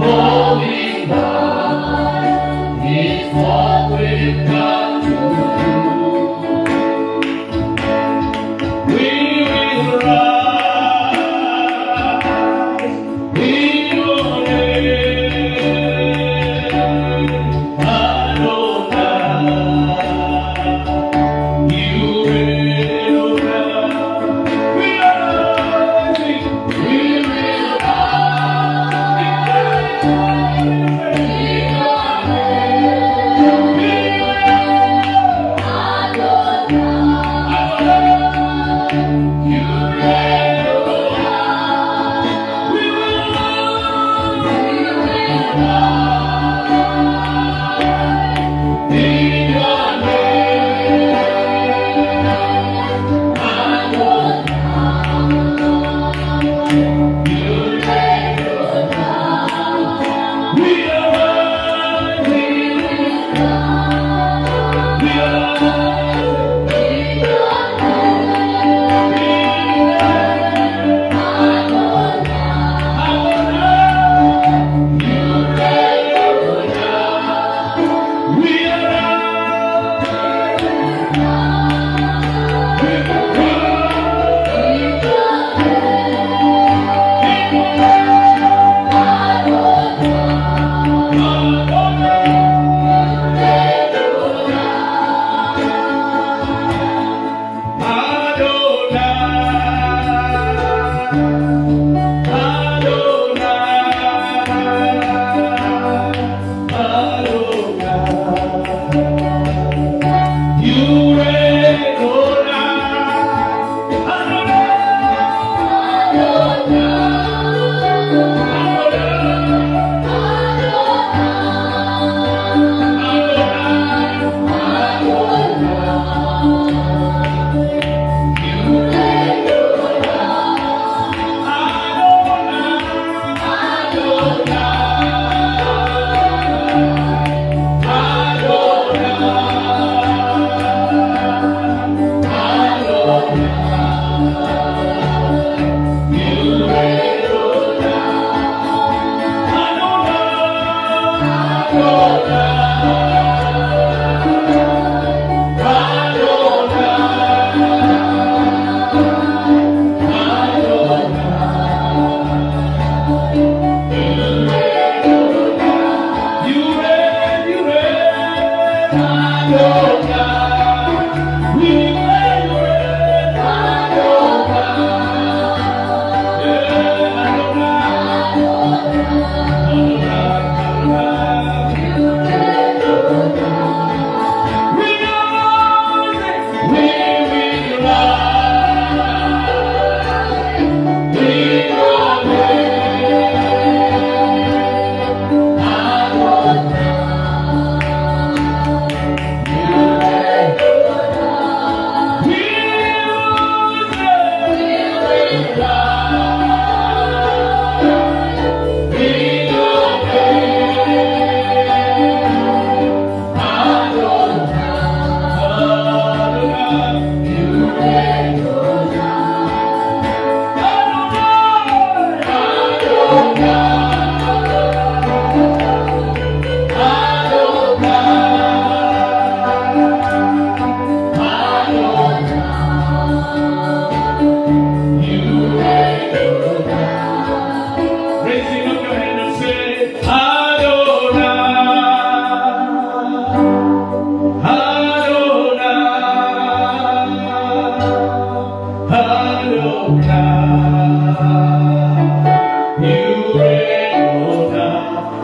Holy God is what we've got to do. We will rise in your name, Adonai. You reign around. We are rising. We will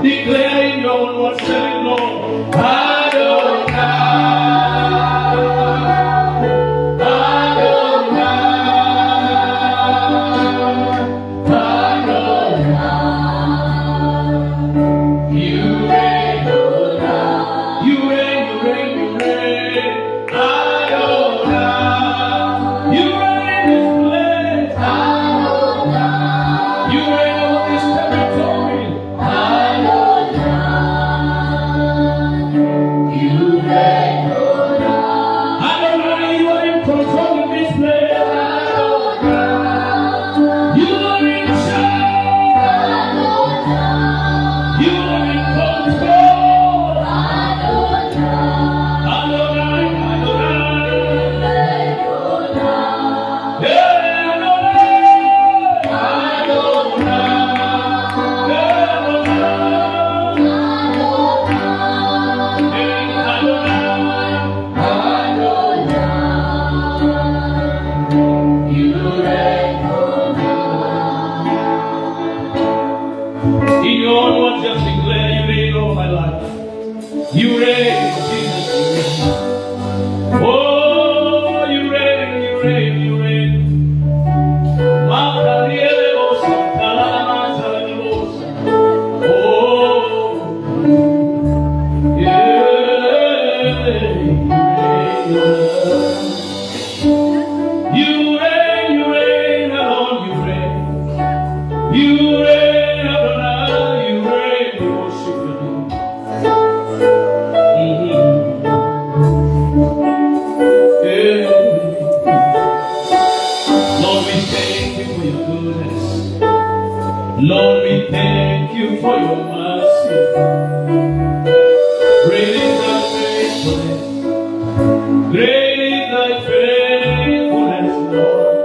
Declaring no one was saying no. Adonai, Adonai, Adonai. You reign, you reign, you reign, you reign. Adonai, you reign in this place. Adonai, you reign over this territory. Adonai. life. You reign, Jesus, you reign. Oh, you reign, you reign, you reign. Makarielebosa, talamanzalebosa. Oh, yeah, you reign, you reign, alone you reign. You reign, Adonai, you reign, we worship you. Yeah. Lord, we thank you for your goodness. Lord, we thank you for your mercy. Great is thy faithfulness. Great is thy faithfulness, Lord.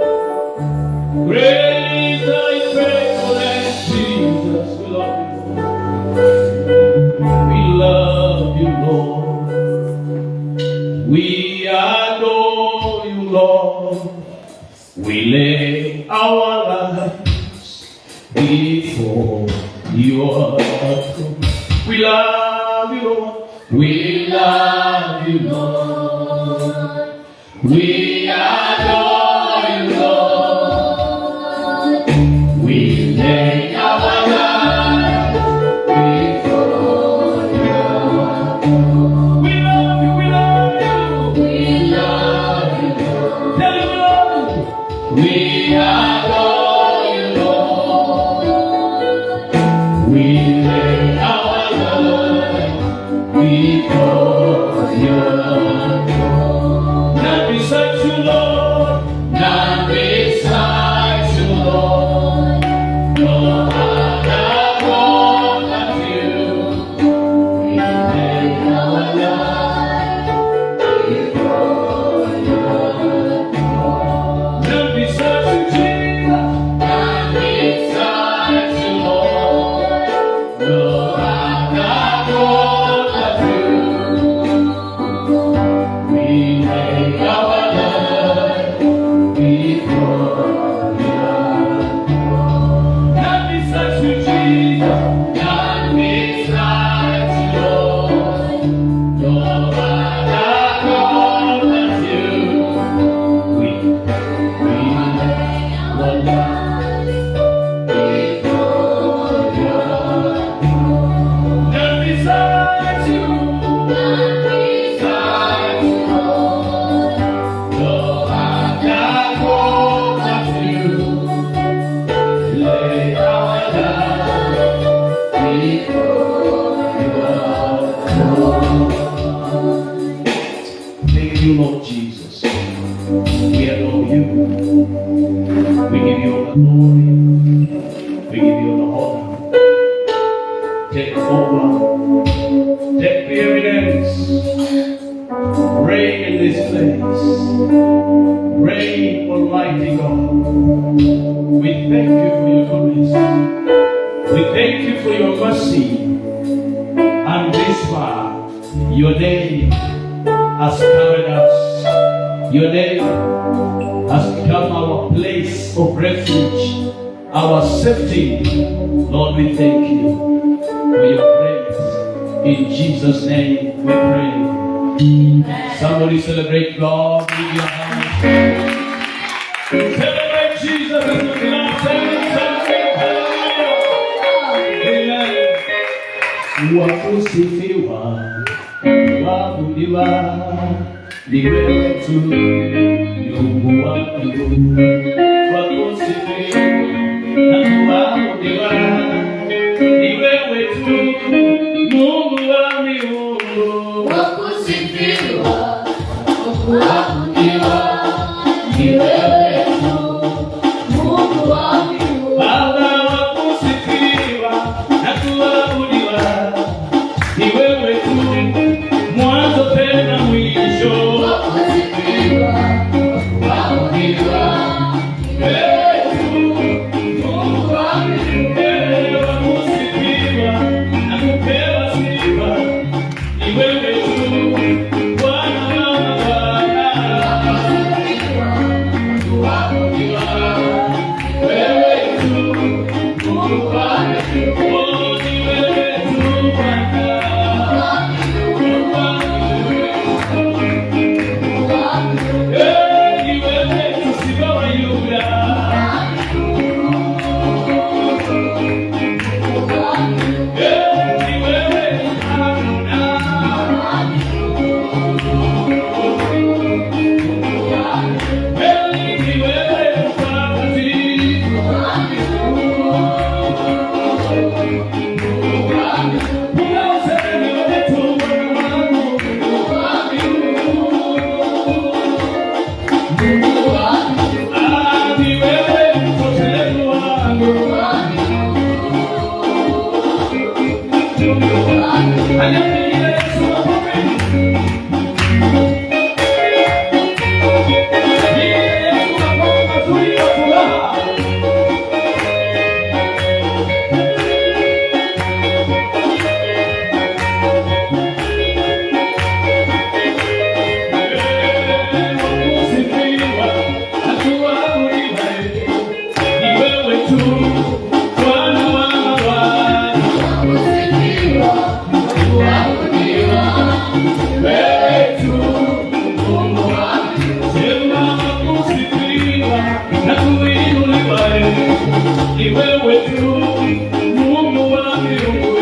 Great is thy faithfulness, Jesus. We love you, Lord. We adore you, Lord. We lay our lives before your throne. We love you, Lord. We love you, Lord. We adore you, Lord. We lay our lives before your throne. We love you, we love you. We love you, Lord. Tell him we love you. We adore you, Lord. We lay our lives before your throne. None beside you, Lord. None beside you, Lord. No other God but you. We lay our lives before your throne. None beside you, Jesus. None beside you, Lord. No other God but you. We lay our lives before your throne. None beside you, Jesus. None beside you, Lord. No other God but you. We lay our lives before your throne. None beside you. None beside you, Lord. No other God but you. Lay our lives before your throne. Thank you, Lord Jesus. We adore you. We give you all the glory. We give you all the honor. Take over. Take preeminence. Reign in this place. Reign, Almighty God. We thank you for your goodness. We thank you for your mercy. And this far, your name has carried us. Your name has become our place of refuge, our safety. Lord, we thank you for your praise. In Jesus' name we pray. Somebody celebrate God with your hands. Celebrate Jesus with your hands. Celebrate. Amen. Wakusifiwa, waabudiwa, ni wewe tu, Mungu wangu. Wakusifiwa na kuabudiwa, ni wewe tu, Mungu wa miungu. Wakusifiwa, wakuabudiwa, ni wewe tu, Mungu wa miungu. Baba, wakusifiwa na kuabudiwa, ni wewe tu, mwanzo tena mwisho. Wakusifiwa, wakuabudiwa, ni wewe tu, Mungu wa miungu. Anampigia Yesu makofi. Ni wewe tu Mungu wa miungu,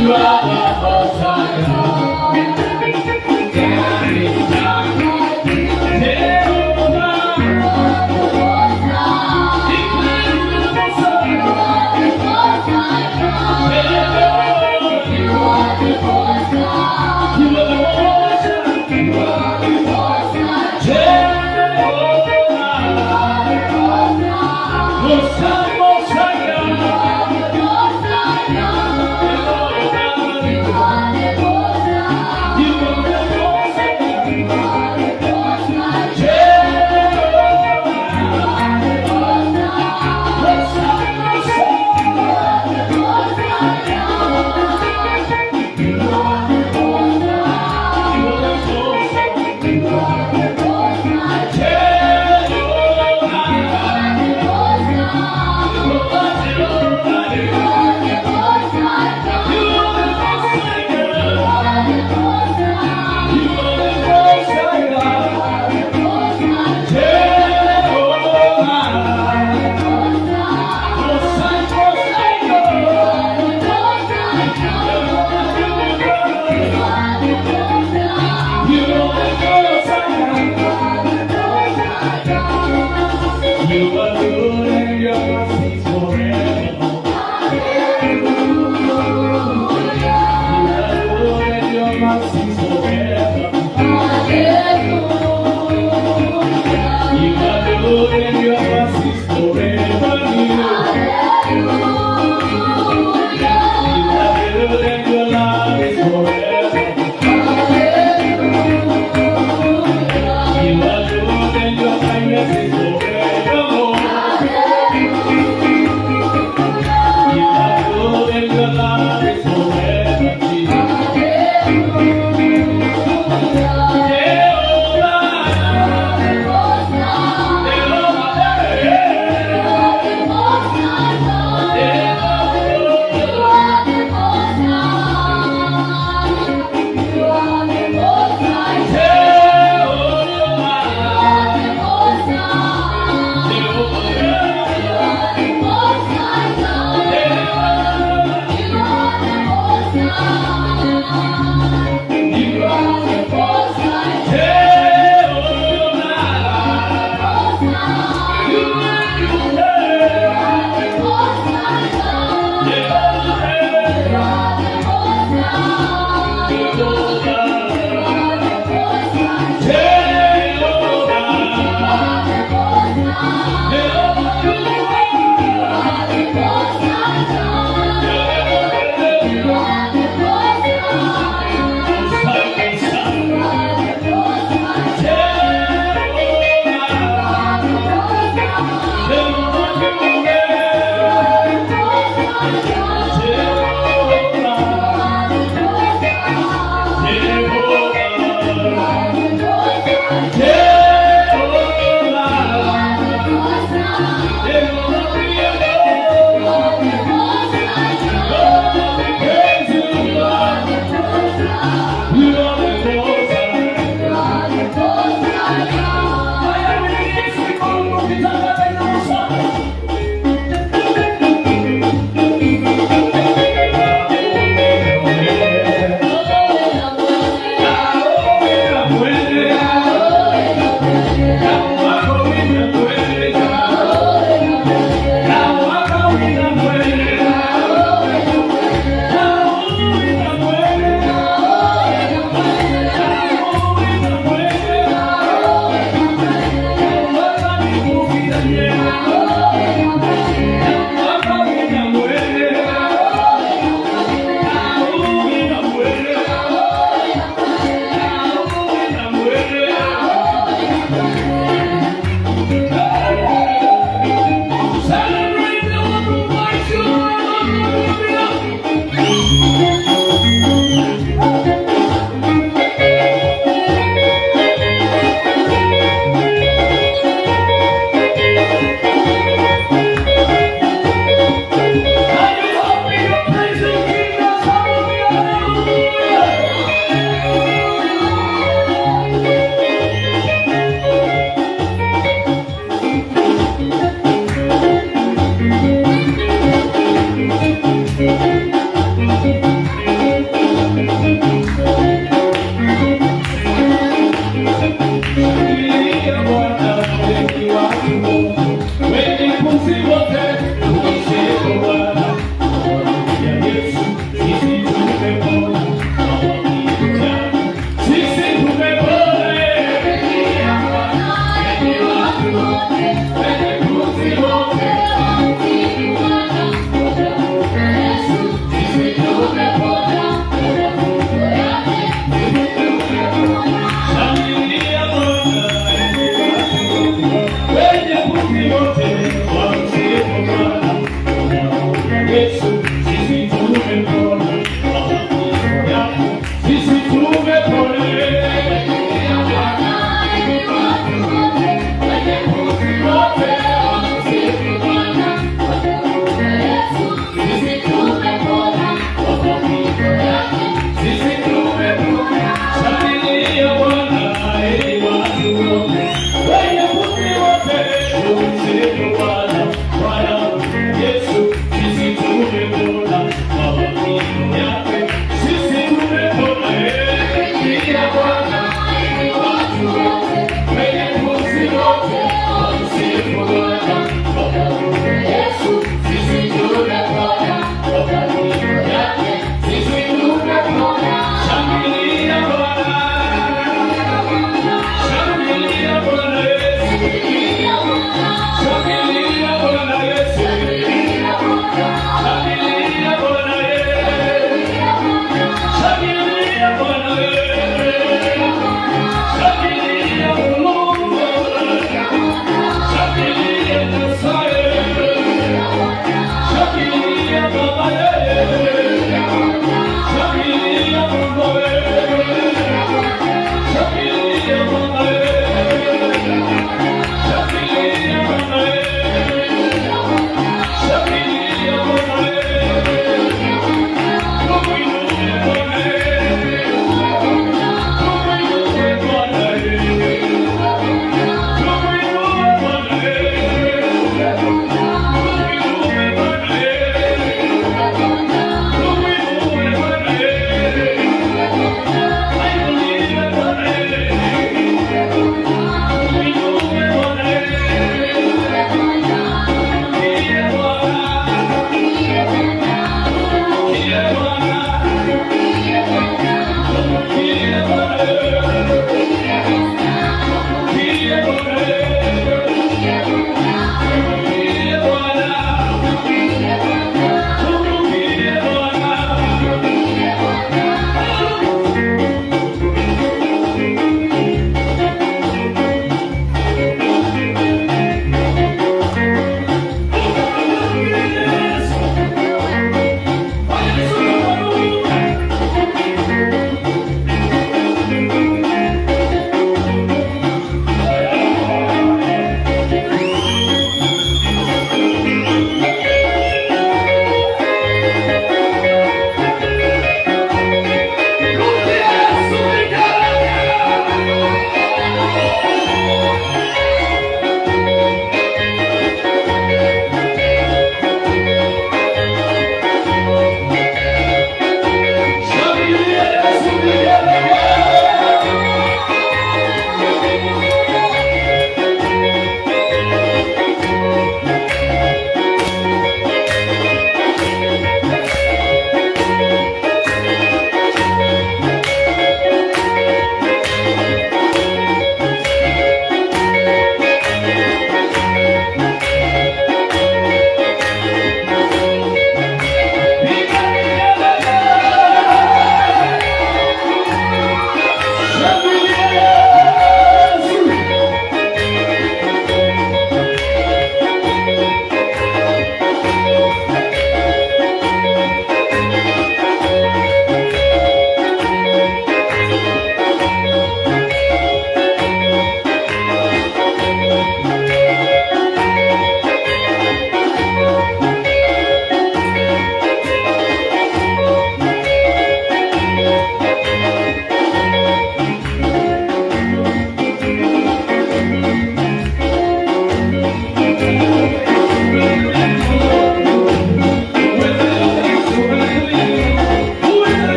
you are the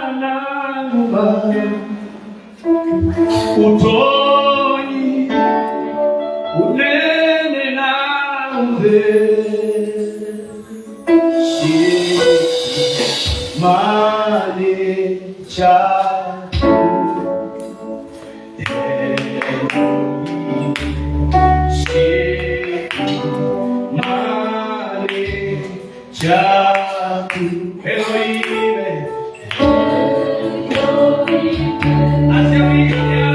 Ndayananguma utoni unene nauve mane chatu mane chatu Elohim hacia viña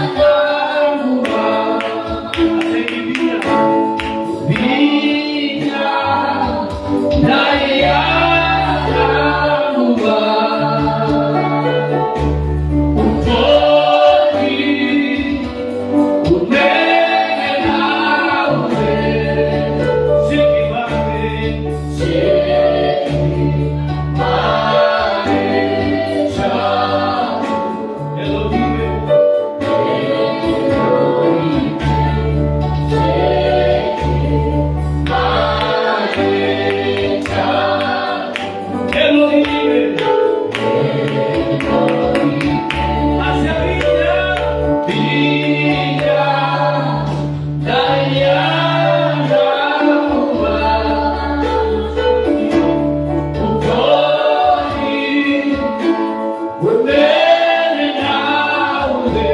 Ndayananguma viña Ndayananguma utoni unene nauve sikimane chatu Elohim Elohim hacia viña Ndayananguma utoni unene nauve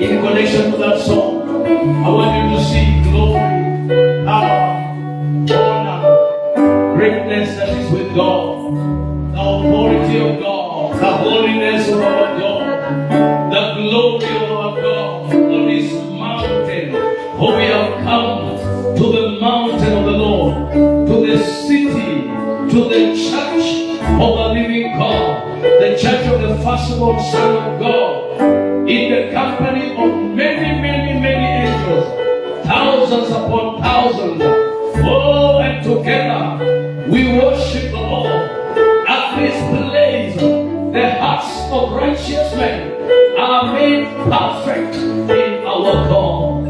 In connection to that song, I want you to see glory, power, honor, greatness that is with God, the authority of God, the holiness of our God, the glory of our God on His mountain. For we have come to the mountain of the Lord, to the city, to the church of the living God, the church of the firstborn Son of God, in the company of many, many, many angels, thousands upon thousands. Oh, and together we worship the Lord. At this place, the hearts of righteous men are made perfect in our God.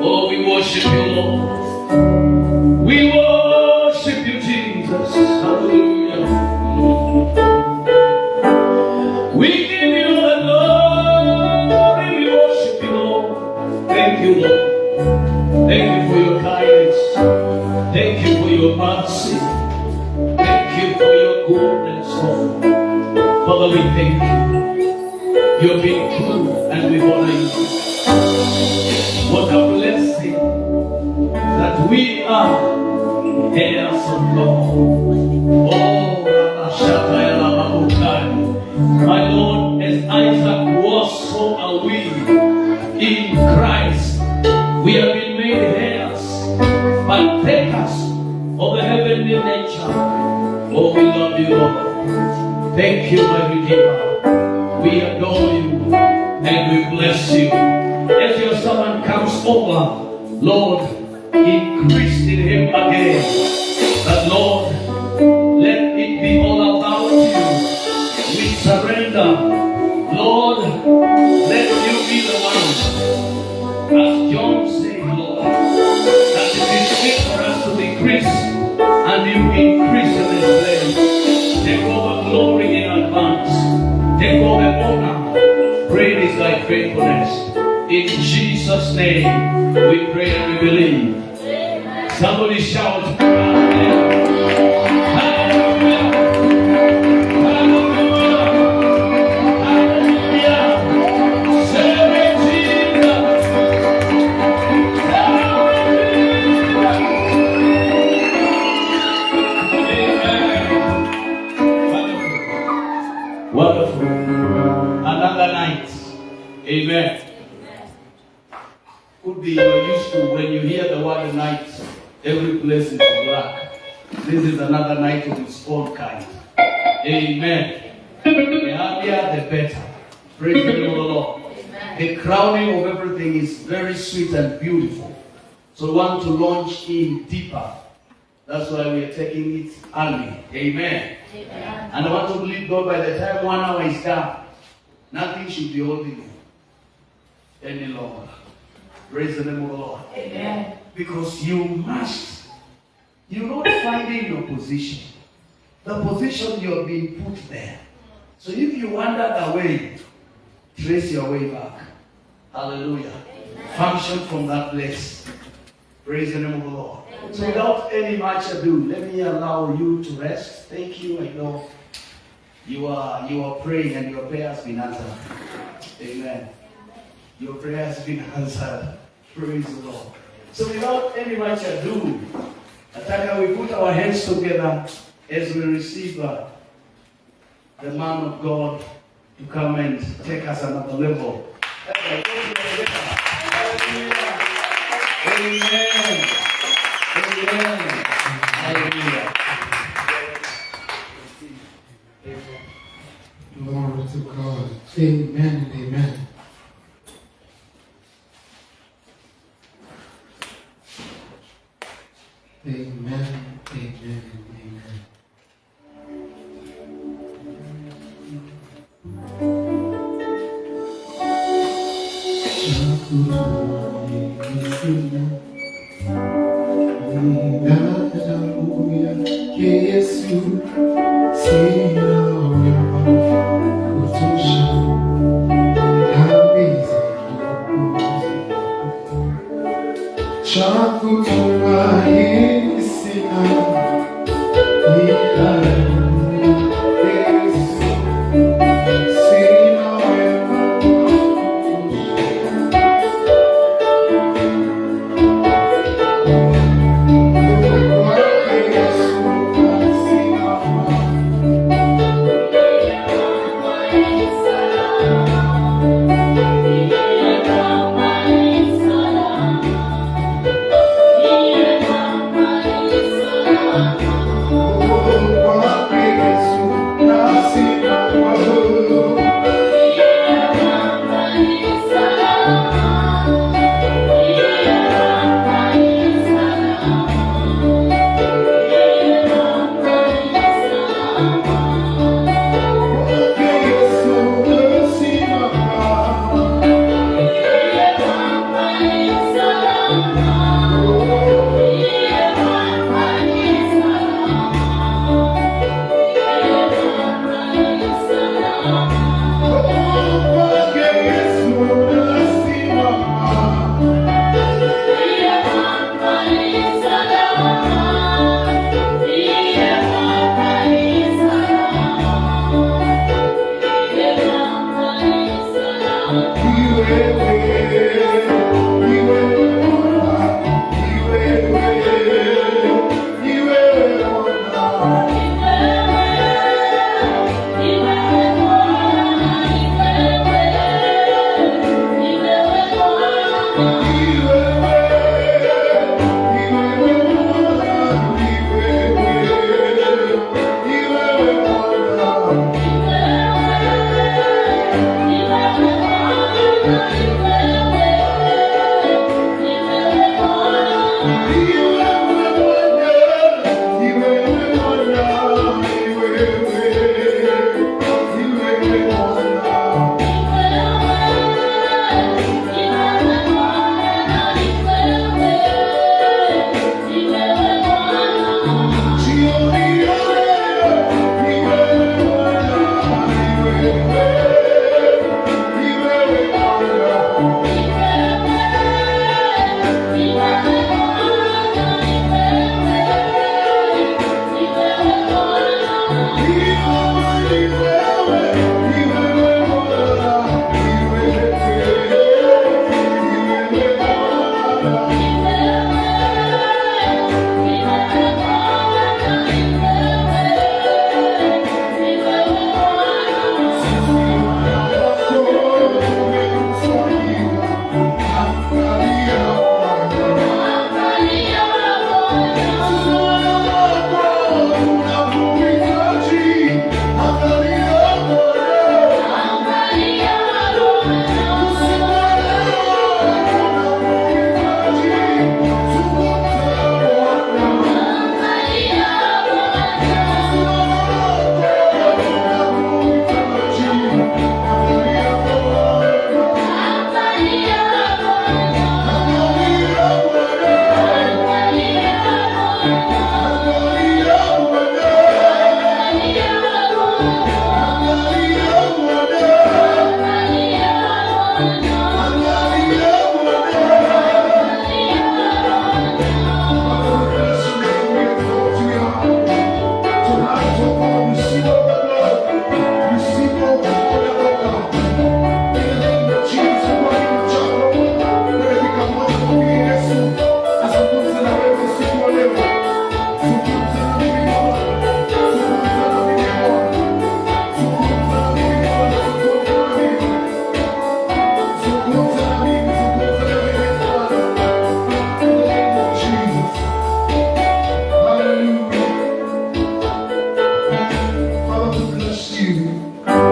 Oh, we worship you, Lord. We worship you, Jesus. Hallelujah. We give you the glory. We worship you, Lord. Thank you, Lord. Thank you for your kindness. Thank you for your mercy. Thank you for your goodness, Lord. Father, we thank you. You're being good and we honor you. What a blessing that we are heirs of God. Oh, my Lord, as Isaac was, so are we in Christ. We have been made heirs, partakers of the heavenly nature. Oh, we love you, Lord. Thank you, my Redeemer. We adore you and we bless you. As your servant comes over, Lord, increase in him again. That, Lord, let it be all about you. We surrender. Lord, let you be the one. As John said, Lord, that it is fit for us to decrease and you increase in this place. Take over glory in advance. Take over honor. Great is thy faithfulness. In Jesus' name, we pray and we believe. Somebody shout, Hallelujah. Hallelujah. Hallelujah. Hallelujah. Celebrate Jesus. Hallelujah. Amen. Wonderful. Another night. Amen. Could be you're used to when you hear the word night, every place is black. This is another night of its own kind. Amen. The earlier, the better. Praise the name of the Lord. Amen. The crowning of everything is very sweet and beautiful. So we want to launch in deeper. That's why we are taking it early. Amen. Amen. And I want to believe God, by the time 1 hour is done, nothing should be holding you any longer. Praise the name of the Lord. Amen. Because you must. You're not finding your position. The position you have been put there. So if you wander away, trace your way back. Hallelujah. Amen. Function from that place. Praise the name of the Lord. Amen. So without any much ado, let me allow you to rest. Thank you. I know you are praying and your prayer has been answered. Amen. Your prayer has been answered. Praise the Lord. So without any much ado, Ataka, we put our hands together as we receive the man of God to come and take us another level. Amen. Amen. Hallelujah. Glory to God. Amen and amen. Amen, amen, amen.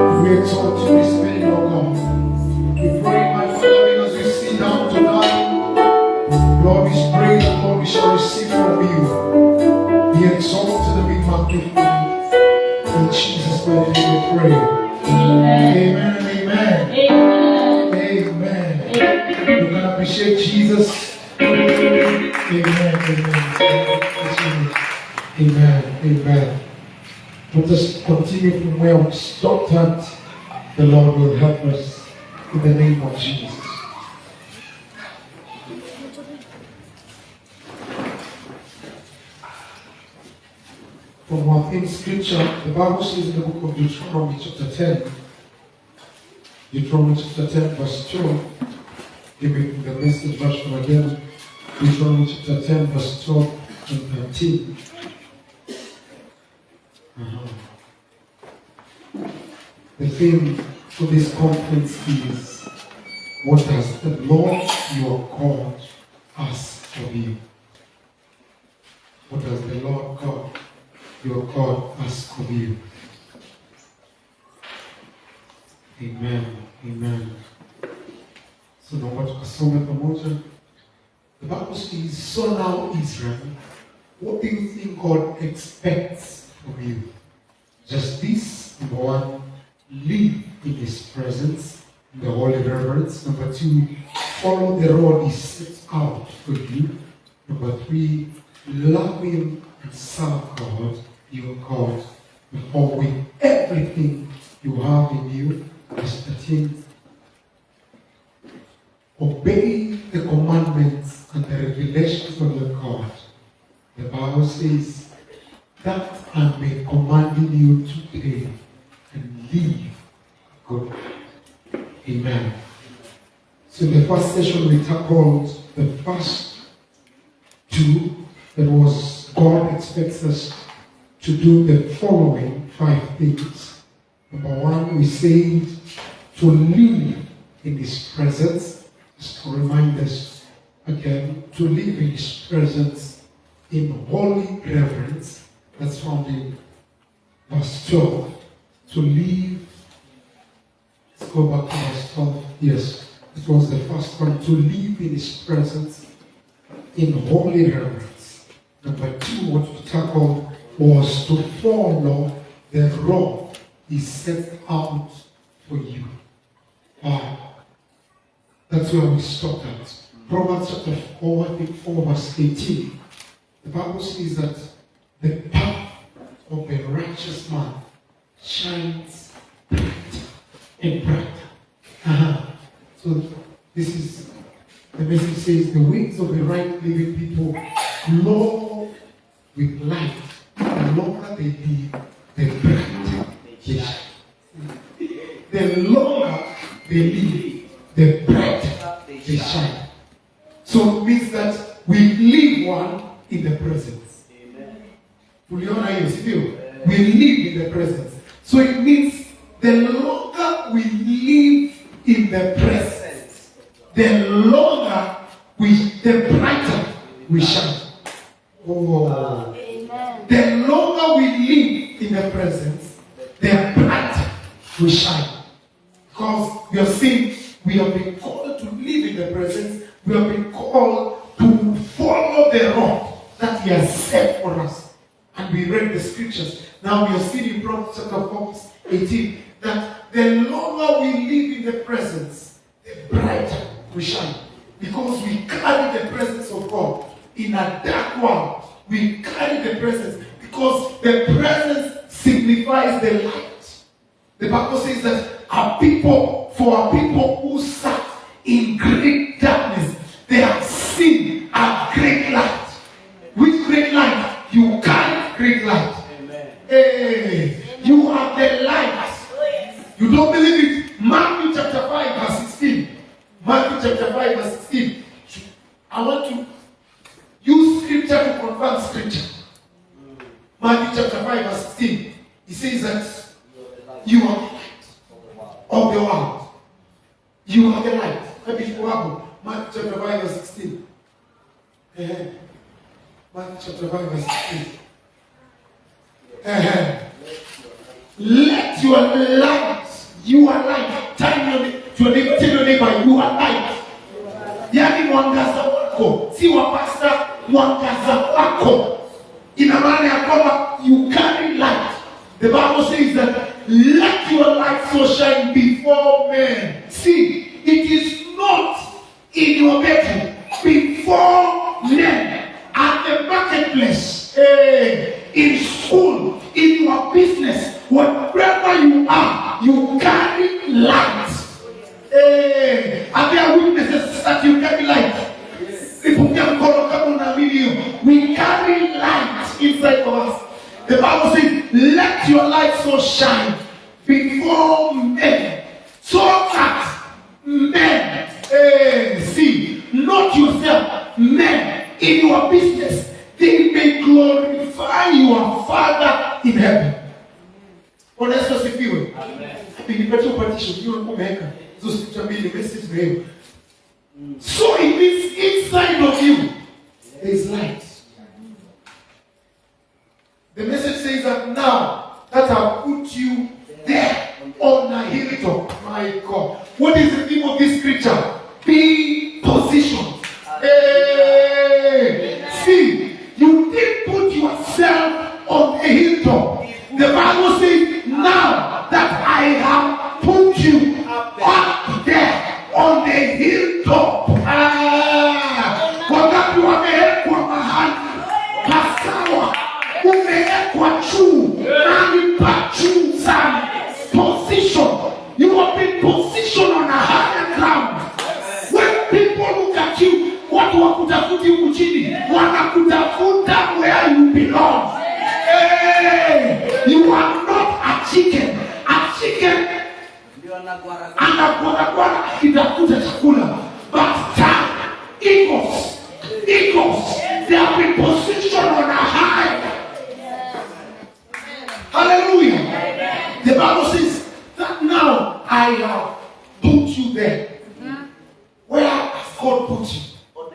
We exalt you this morning, O God. We pray, my Father, as we sit down tonight, Lord, we pray that, Lord, we shall receive from you. Be exalted and be magnified. In Jesus' mighty name we pray. Amen and amen. Amen. We're going to appreciate Jesus. Amen. Amen. Amen. Let us continue from where we stopped at. The Lord will help us in the name of Jesus. From our in scripture, the Bible says in the book of Deuteronomy chapter 10, Deuteronomy chapter 10 verse 12, give me the message version again, Deuteronomy chapter 10 verse 12 and 13. The theme for this conference is, what does the Lord your God ask of you? What does the Lord God your God ask of you? Amen. Amen. So naomba tukasome pamoja. The Bible says, so now Israel, what do you think God expects from you? Just this, number one, live in His presence, in the holy reverence. Number two, follow the road He sets out for you. Number three, love Him and serve God, your God, with everything you have in you. Verse 13, obey the commandments and the revelations of your God. The Bible says that I'm commanding you today, and live good. Amen. So in the first session we tackled the first two. That was, God expects us to do the following 5 things. Number one, we said to live in His presence. Just to remind us again, to live in His presence in holy reverence. That's found in verse 12. To live, let's go back to verse 12. Yes, it was the first one. To live in His presence in holy reverence. Number two, what we tackled was to follow the road He set out for you. That's where we stopped at. Proverbs chapter 4, I think 4 verse 18. The Bible says that the path of a righteous man shines brighter and brighter. So this is, the message says, the ways of the right living people glow with light. The longer they live, the brighter they shine. The longer they live, the brighter they shine. So it means that we live one in the presence. Uliona hiyo, sivyo? We live in the presence. So it means the longer we live in the presence, the longer the brighter we shine. Oh. The longer we live in the presence, the brighter we shine. Because we are saying we have been called to live in the presence, we have been called to follow the road that He has set for us. And we read the scriptures. Now we are seeing in Proverbs chapter 4, 18, that the longer we live in the presence, the brighter we shine. Because we carry the presence of God in a dark world. We carry the presence because the presence signifies the light. The Bible says that for our people who sat in great darkness, they have seen a great light. Which great light? You carry great light. Amen. Hey, you are the light. You don't believe it? Matthew chapter 5 verse 16. Matthew chapter 5 verse 16. I want to use scripture to confirm scripture. Matthew chapter 5 verse 16. He says that you are the light of the world. You are the light. Matthew chapter 5 verse 16. Matthew chapter 5 verse 16. Let your light You are light. Tell your neighbor, you are light. Yani mwangaza wako, si wa pasta, mwangaza wako. Ina maana ya kwamba you carry light. The Bible says that let your light so shine before men. See, it is not in your bedroom, before men, at the marketplace, in school, in your business, wherever you are, you carry light. Are there witnesses that you carry light? We carry light inside of us. The Bible says, let your light so shine before men, so that men see, not yourself, men in your business, they may glorify your Father in heaven. Honest us if you so it means inside of you there is light. The message says that now that I've put you there on a hilltop, my God. What is the theme of this scripture? Be positioned. See, you didn't put yourself on a hilltop. The Bible says, now that I have put you up there on the hilltop. Wakati wamewekwa mahali pasawa, umewekwa juu, nani pa juu sana. Position. You have been positioned on a higher ground. When people look at you, watu wakutafuti huku chini, wanakutafuta where you belong. You are not a chicken. A chicken anakwara akitafuta chakula. But eagles, they have been positioned on a high. Hallelujah. The Bible says that now I have put you there. Where has God put you?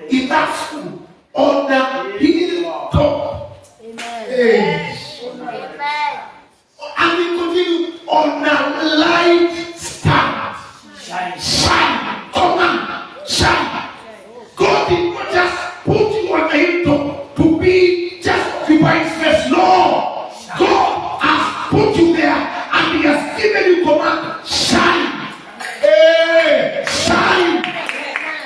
In that school, on the hilltop. Amen. And we continue on the light stand. Shine. Come on. Shine. God did not just put you on the hilltop to be just occupying space. No. God has put you there and He has given you command. Shine. Shine.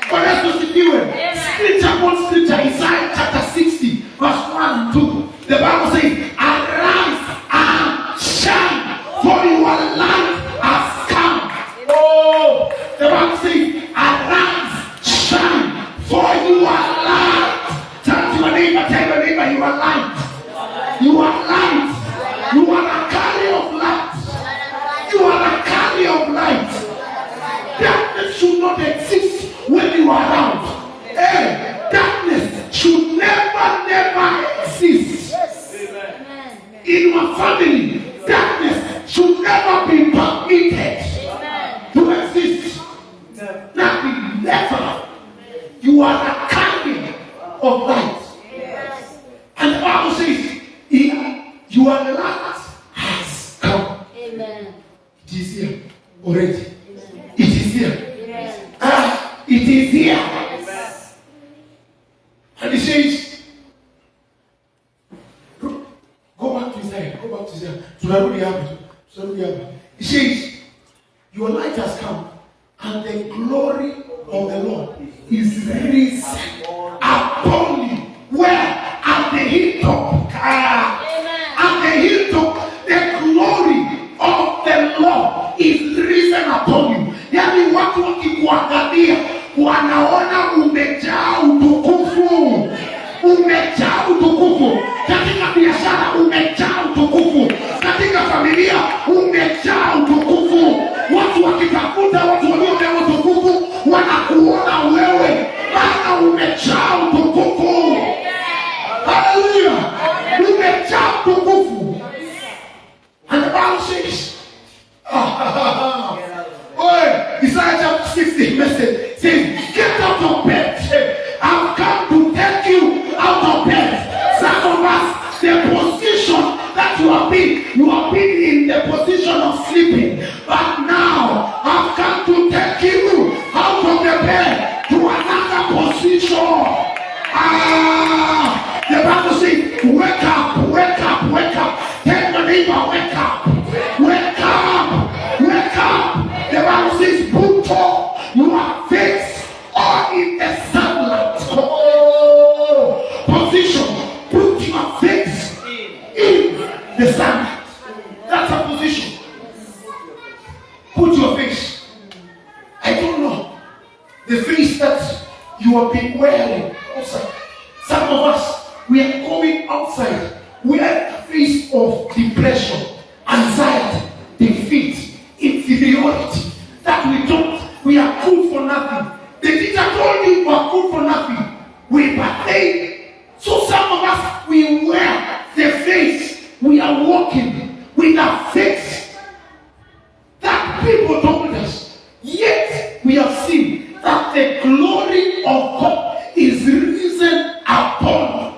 But let's just do it. Scripture upon scripture. Isaiah chapter 60, verse 1 and 2. The Bible says, arise and shine, for your light has come. Oh, the Bible says, arise, shine, for your light. Tell your neighbor, you are light. You are light. You are a carrier of light. You are a carrier of light. Darkness should not exist when you are around. Darkness should never exist. In your family, darkness should never be permitted to exist. Nothing, never. You are a carrier of light. And the Bible says, your light has come. Amen. It is here already. Amen. It is here. It is here. Yes. And he says, go back to Isaiah. He says, your light has come, and the glory of the Lord is risen upon you. Where? At the hilltop. At the hilltop, the glory of the Lord is risen upon you. Yani watu wakikuangalia wanaona umejaa utukufu. Umejaa utukufu. Katika biashara umejaa utukufu. Katika familia umejaa utukufu. Watu wakitafuta watu waliojaa utukufu wanakuona wewe, maana umejaa utukufu. Hallelujah. Umejaa utukufu. And the Bible says, Isaiah chapter 60 message says, get out of bed. I've come to take you out of bed. Some of us, the position that you have been in the position of sleeping. But Put your face. I don't know. The face that you have been wearing outside. Some of us, we are going outside. We are in the face of depression, anxiety, defeat, inferiority. That we are good for nothing. The teacher told you you are good for nothing. We partake. So some of us, we wear the face. We are walking with a face that people told us. Yet we have seen that the glory of God is risen upon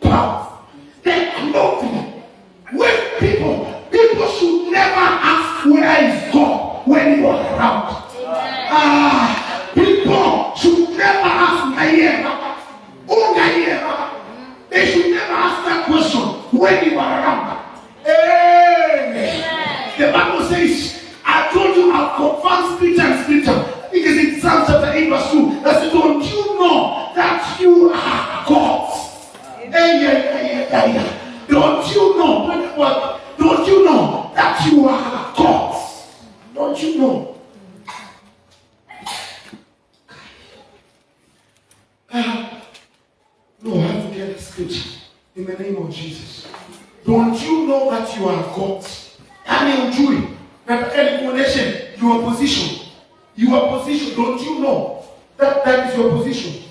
power. The clothing. When people should never ask where is God when you are around. People should never ask they should never ask that question when you are around. The Bible says, I told you I've confirmed scripture and scripture. Because in Psalm chapter 8 verse 2, that says, don't you know that you are God's? Don't you know what? Don't you know that you are God's? Don't you know? No, I have to get the scripture in the name of Jesus. Don't you know that you are God's? And in that explanation, your position. Your position, don't you know that is your position?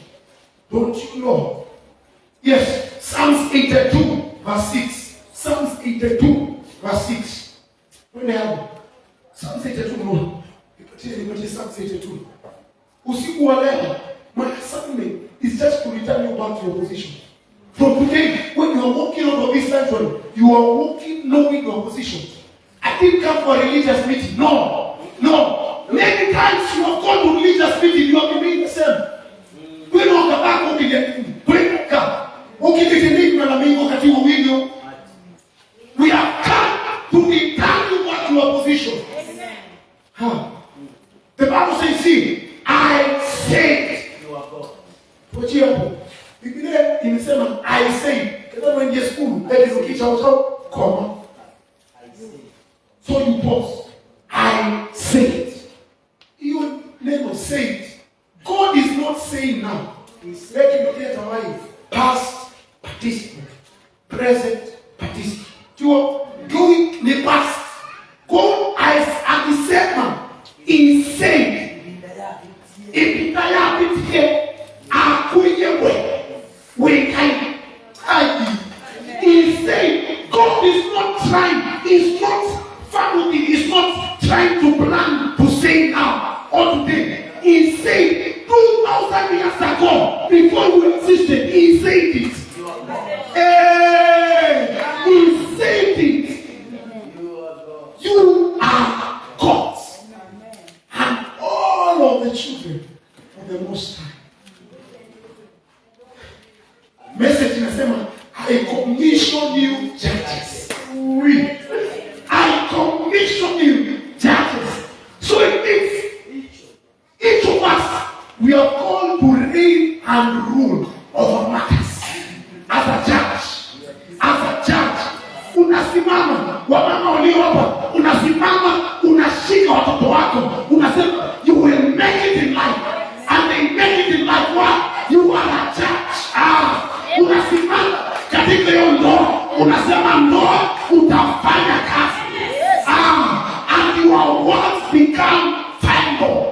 Don't you know? Yes, Psalms 82 verse 6. Psalms 82 verse 6. When they have Psalms 82, no. Psalms 82. Usiku wa leo, my assignment is just to return you back to your position. From today, when you are walking out of this sanctuary, you are walking knowing your position. I didn't come for a religious meeting. No. Many times you have gone to religious meeting, you have been doing the same. We don't come back home again. We have come to return you back to your position. The Bible says, see, I said. What you have? Biblia imesema I say. Kama when school, that is okay, comma. So you pause. I said. Your name was said. God is not saying now. He's making it clear to life. Past participant, present participant. You are doing the past. God as the same man. He said. He said, God is not trying, he's not family, he's not trying to plan to say now or today. He said 2,000 years ago, before we existed, he said it. He said it. You are God's. And all of the children of the Most High. Message inasema, I commission you judges. I commission you judges. So it means each of us, we are called to reign and rule over matters. As a judge, unasimama, wamama walio hapa, unasimama, unashika watoto wako, unasema, you will make it in life. And they make it in life. Why? You are a judge. Unasimama katika hiyo ndoa, unasema ndoa utafanya kazi. And your words become final.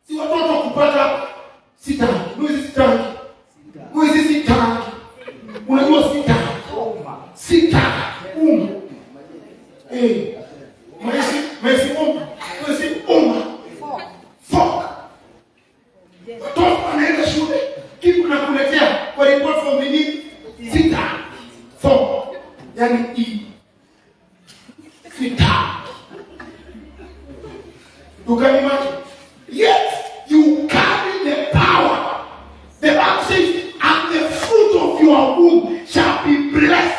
Si watoto kupata sitaki. Mwezi sitaki. Unajua sitaki. Mwezi Fork. Watoto wanaenda shule, kitu nakuletea kwa report from the need, fork. Yani you can imagine. Yet you carry the power. The Bible says, and the fruit of your womb shall be blessed.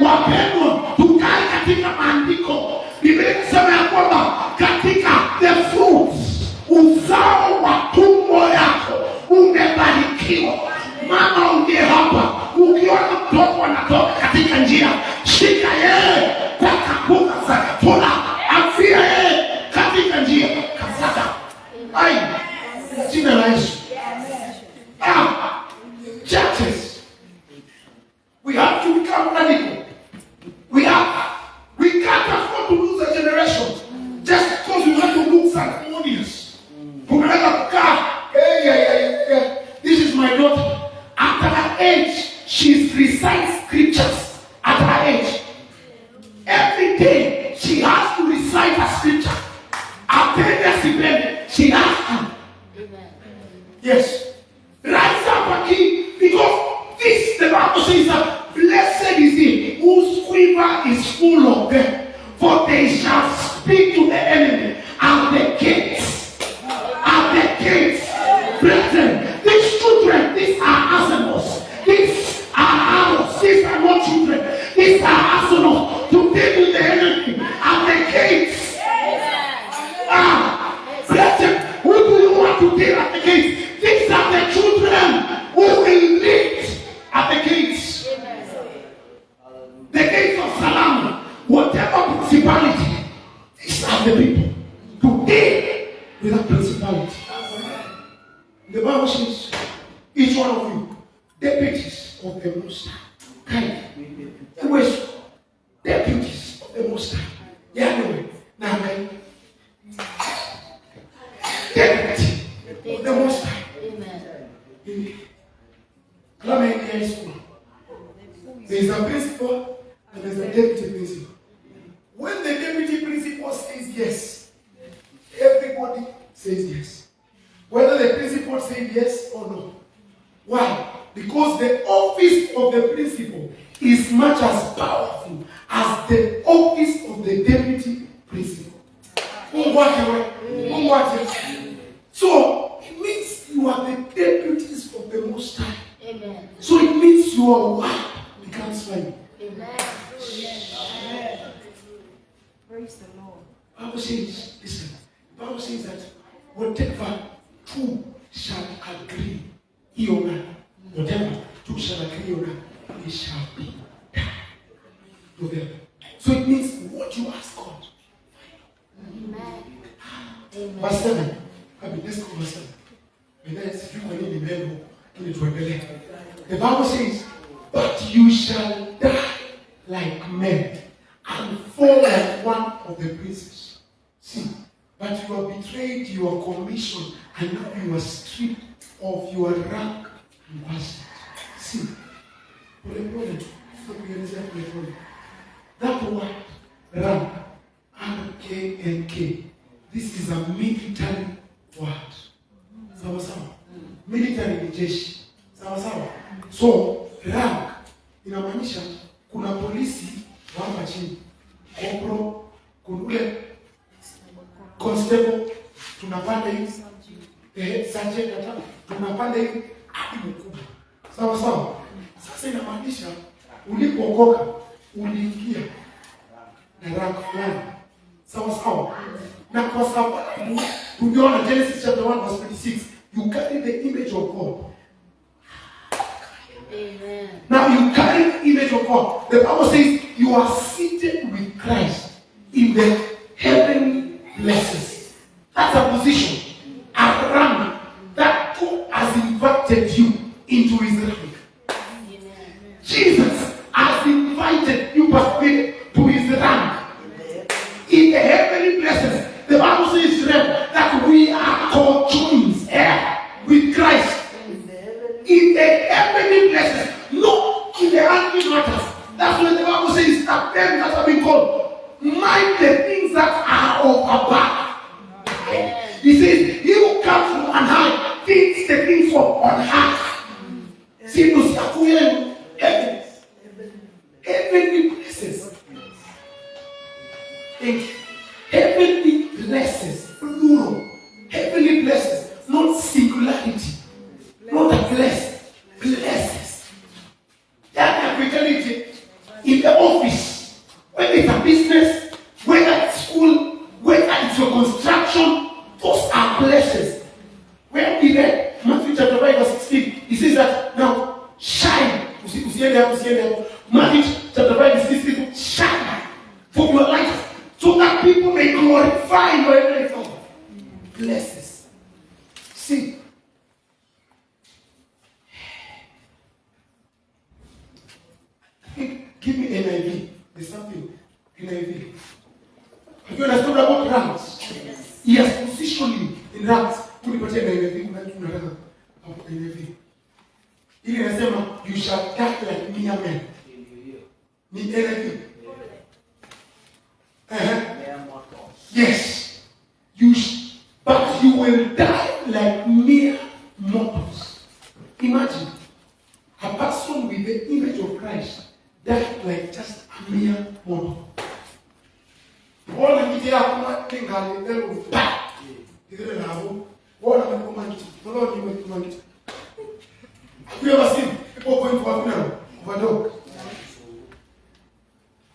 Wapendwa, tukae katika maandiko. Biblia inasema ya kwamba katika the fruits, uzao wa tumbo yako umebarikiwa. Mama uliye hapa, she recites scriptures at her age. Every day she has to recite a scripture. She has to. Yes. Rise up again, because this, the Bible says that blessed is he whose quiver is full of them, for they shall speak to the enemy and the gates. Brethren, these children, these are arsenals. These are arrows. These are not children. These are arsenals to deal with the enemy and the gates. Brethren, who do you want to deal at the gates? These are the children who will lead at the gates. The gates of Salam, whatever principality, these are the people to deal with that principality. The Bible says, each one of you, deputies of the Most High. There was deputies of the Most High. Yeah, now, deputy of the Most High. In Clement High School, there is a principal and there is a deputy principal. When the deputy principal says yes, everybody says yes. Whether the principal says yes or no. Why? Because the office of the principal is much as powerful as the office of the deputy principal. So it means you are the deputies of the Most High. Amen. So it means your work becomes fine. Amen. Praise the Lord. Bible says, listen, the Bible says that whatever two shall agree, whatever two shall agree on, it shall be done to them. So it means what you ask God. Amen. Verse 7. Let's go verse 7. The Bible says, but you shall die like men and fall like one of the princes. See, but you have betrayed your commission, and now you are stripped of your rank and passion. See, that word, rank, R-K-N-K, this is a military word. Sawa sawa. Military ni jeshi. Sawa sawa. So, rank inamaanisha kuna polisi hapa chini. Kopro, kuna ule constable, tunapanda hivi. Sergeant hata tunapanda hivi hadi mkubwa. Sawa sawa. Sasa inamaanisha ulipookoka uliingia na rank fulani. Sawa sawa. Na kwa sababu tunaona Genesis chapter 1 verse 26, you carry the image of God. Amen. Now you carry the image of God. The Bible says you are seated with Christ in the heavenly places. That's a position, a rank that God has invited you into his rank. Amen. Jesus has invited you to his rank. In the heavenly places, the Bible says that we are co-joined with Christ. In the heavenly places, not in the earthly matters. That's what the Bible says that them that have been called mind the things that are of above. He says, he who comes from on high thinks the things of on high. See, heavenly places. Heavenly places, plural. Heavenly places, not singularity, not a place, places. That applicability in the office, whether it's a business, whether it's school, whether it's your construction, those are places. Where we read Matthew chapter 5 verse 16, he says that now shine. Matthew chapter 5 verse 16, shine for your light, so that people may glorify your heavenly Father. Places. See. Give me NIV. There's something. NIV. Have you understood about ranks? Yes. He has positioned you in ranks. NIV. NIV. Ili nasema, you shall die like mere men. Mean anything? Yes. But you will die like mere mortals. Imagine a person with the image of Christ died like just a mere mortal. All the media are thing and they will die. All of them command it. Have you ever seen people going for a funeral of a dog?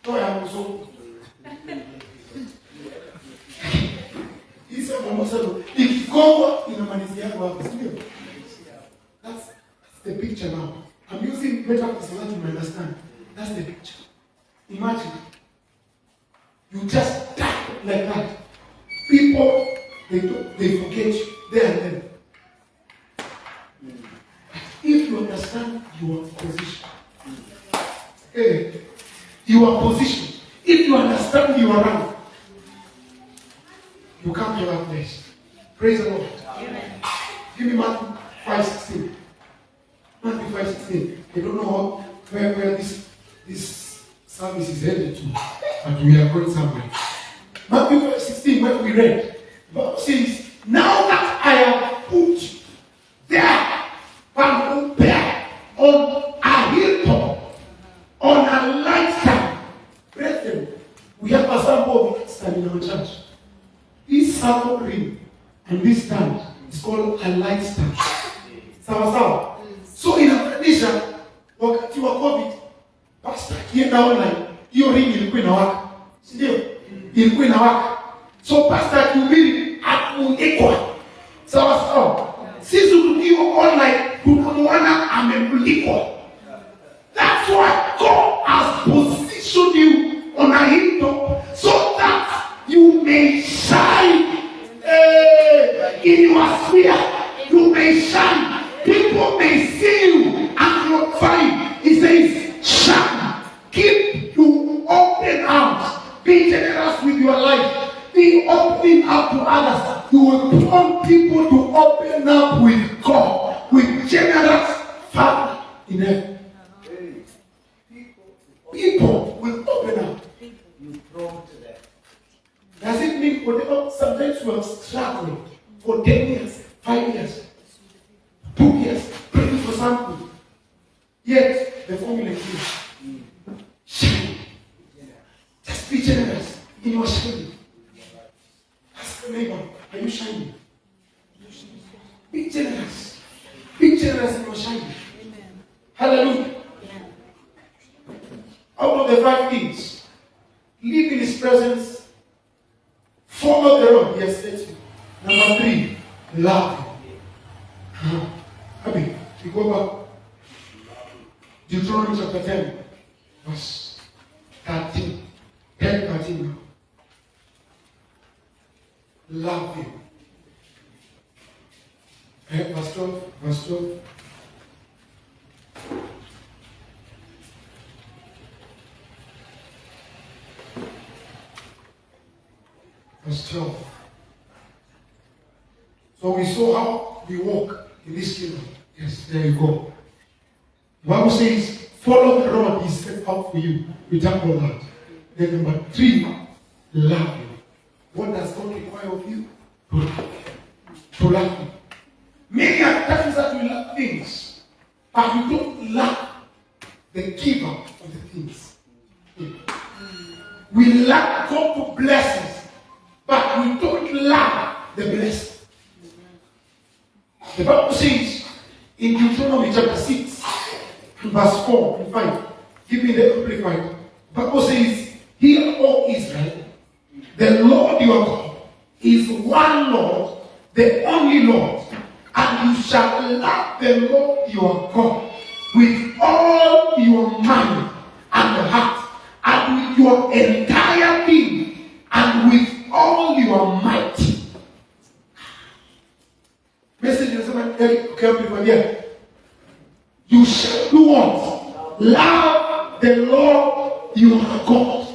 No, I am so. He said, if go in a manizia, that's the picture now. I'm using metaphors so that you understand. That's the picture. Imagine you just die like that. People, they forget you there and then. If you understand your position, your position, if you understand your rank, you come to that place. Praise the Lord. Amen. Give me Matthew 5:16. Matthew 5:16. I don't know where this service is headed to, but we are going somewhere. Matthew 5:16, where we read, the Bible says, now that I have put there on a hilltop, on a light stand. Brethren, we have a sample of light stand in our church. This circle ring and this stand is called a light stand. Sawa. So in a tradition, wakati wa COVID, pastor kienda online, hiyo ring ilikuwa inawaka. Sindio? Ilikuwa inawaka. So pastor akihubiri akuikwa. Sawa. Sisi tukiwa online, tunamuona amemulikwa. That's why God has positioned you on a hilltop so that you may shine in your sphere. You may shine. People may see you and glorify you. He says, shine. Keep you open arms. Be generous with your life. Be opening up to others. You will prompt people to open up with God, with generous Father in heaven. People will open up. You prompt them. Does it mean whatever? Sometimes we are struggling for 10 years, 5 years, 2 years, praying for something. Yet the formula is here. Shine. Just be generous in your shining. Ask the neighbor, are you shining? Be generous. Be generous in your shining. Amen. Hallelujah. Yeah. Out of the 5 things, live in His presence, follow the road He has set you. Number 3, love Him. Abi, you go back. Deuteronomy chapter 10, verse 13. 10:13 now. Love Him. Verse 12. Verse 12. Verse 12. So we saw how we walk in this kingdom. Yes, there you go. The Bible says, follow the road He set out for you. We talk about that. Then number 3, love Him. What does God require of you? To love Him. To love Him. Many are times that we love things, but we don't love the giver of the things. We love God to bless us, but we don't love the blessing. The Bible says in Deuteronomy chapter 6, verse 4 and 5, give me the amplified. The Bible says, hear, O Israel, the Lord your God is one Lord, the only Lord, and you shall love the Lord your God with all your mind and heart, and with your entire being, and with all your might. Message is you shall do what? Love the Lord your God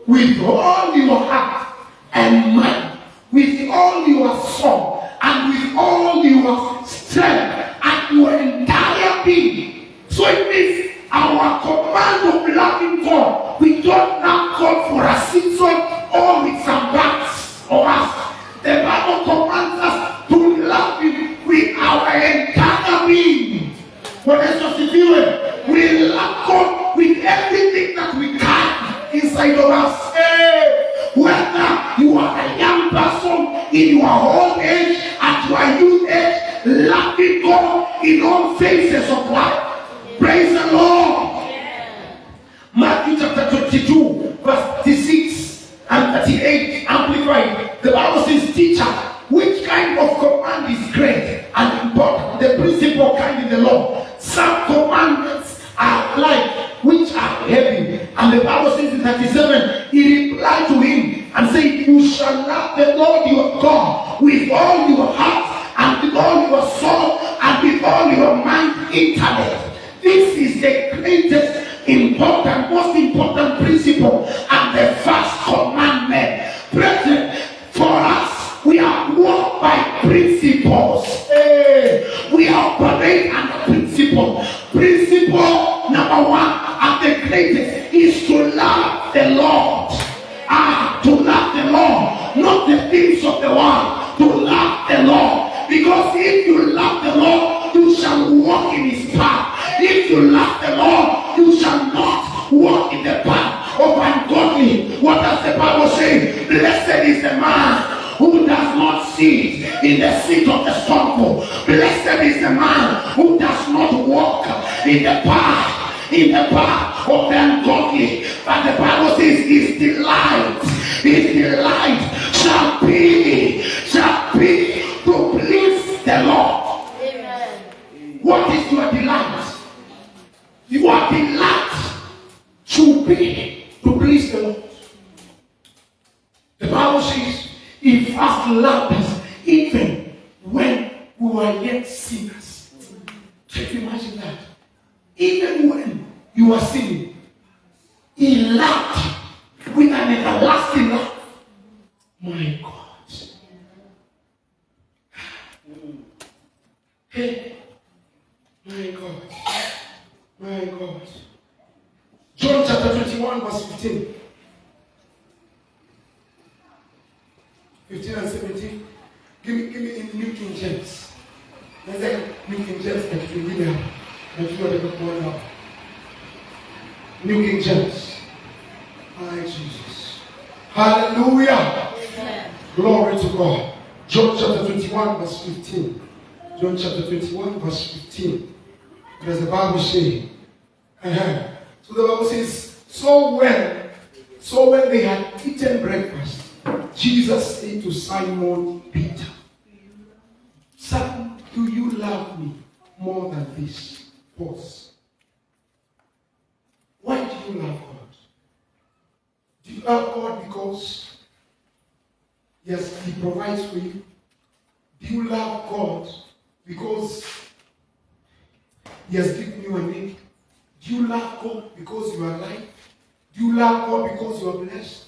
with all your heart and mind, with all your soul, and with all your strength, and your entire being. So it means our command of loving God, we don't now call for a season or with some backs or us. The Bible commands us to love Him with our entire being. When we love God with everything that we can inside of us. Whether you are a young person in your old age, at your youth age, loving God in all phases of life. Praise the Lord. Matthew chapter 22, verse 36 and 38, amplified. The Bible says, teacher, which kind of command is great and important? The principal kind in the law. Some commandments are light, which are heavy. And the Bible says in 37, he replied to him and said, you shall love the Lord your God with all your heart and with all your soul and with all your mind, intellect. This is the greatest, important, most important principle and the first commandment. Brethren, for us, we are walked by principles. We operate under principle. Principle number one and the greatest is to love the Lord. To love the Lord, not the things of the world. To love the Lord. Because if you love the Lord, you shall walk in His path. If you love the Lord, you shall not walk in the path of ungodly. What does the Bible say? Blessed is the man who does not sit in the seat of the scornful. Blessed is the man who does not walk in the path of the ungodly. But the Bible says his delight shall be to please the Lord. Amen. What is your delight? Your delight should be to please the Lord. The Bible says He first loved us even when we were yet sinners. Can you imagine that? Even when you were sinning, He loved with an everlasting love. My God. Hey, my God. My God. John chapter 21, verse 15. 15 and 17. Give me in New King James. Let's say New King James that you read out. That you are the one now. New King James. My Jesus. Hallelujah. Amen. Glory to God. John chapter 21, verse 15. John chapter 21, verse 15. Does the Bible say? So the Bible says, so when they had eaten breakfast, Jesus said to Simon Peter, son, do you love me more than this? Pause. Why do you love God? Do you love God because, yes, He provides for you? Do you love God because He has given you a name? Do you love God because you are alive? Do you love God because you are blessed?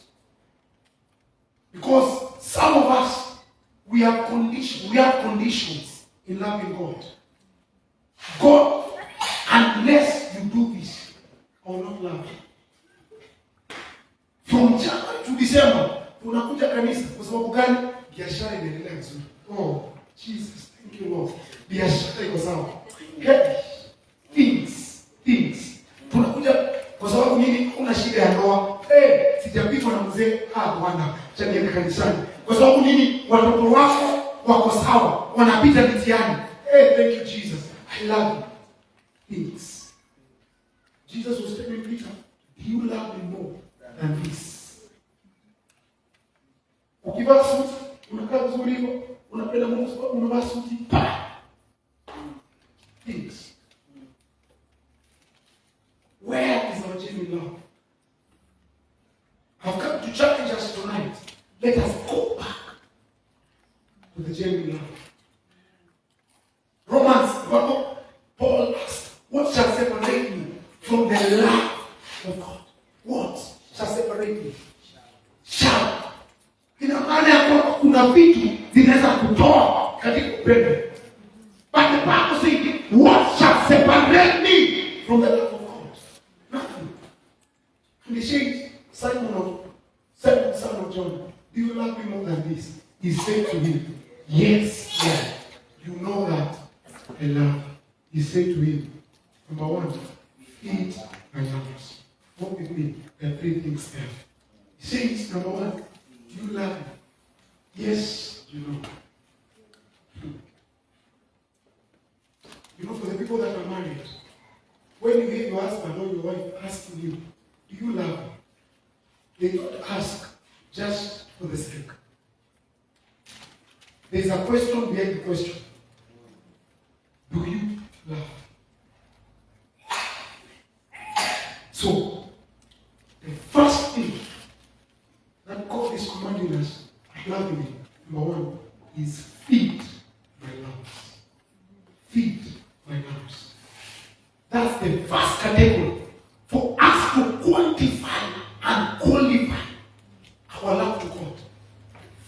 Because some of us, we have conditions in loving God. God, unless you do this, I will not love you. From January to December, unakuja kanisa kwa sababu gani? Biashara inaendelea vizuri. Oh, Jesus, thank you Lord. Biashara iko sawa. Things. Tunakuja kwa sababu nini? Una shida ya ndoa. Sijapitwa na mzee. Bwana, chanienda kanisani. Kwa sababu nini? Watoto wako wako sawa, wanapita mitihani. Thank you Jesus. I love you. Things. Jesus was telling Peter, do you love me more than this? Ukivaa suti, unakaa vizuri hivyo, unapenda Mungu sababu unavaa suti. Things. Where is our genuine love? I've come to challenge us tonight. Let us go back to the genuine love. Romans, Paul asked, what shall separate me from the love of God? What shall separate me? Shall. Ina maana ya kwamba kuna vitu zinaweza kutoa katika upendo. But the Bible says, what shall separate me he says, Simon, son of John, do you love me more than this? He said to him, yes, Lord. You know that I love you. He said to him, number one, feed my lambs. Walk with me. There are three things there. He says, number one, do you love me? Yes, you know. You know, for the people that are married, when you hear your husband or your wife asking you, do you love me? They don't ask just for the sake. There's a question behind the question. Do you love? So, the first thing that God is commanding us to love Him, number one, is feed my lambs. Feed my lambs. That's the first category for us to quantify and qualify our love to God.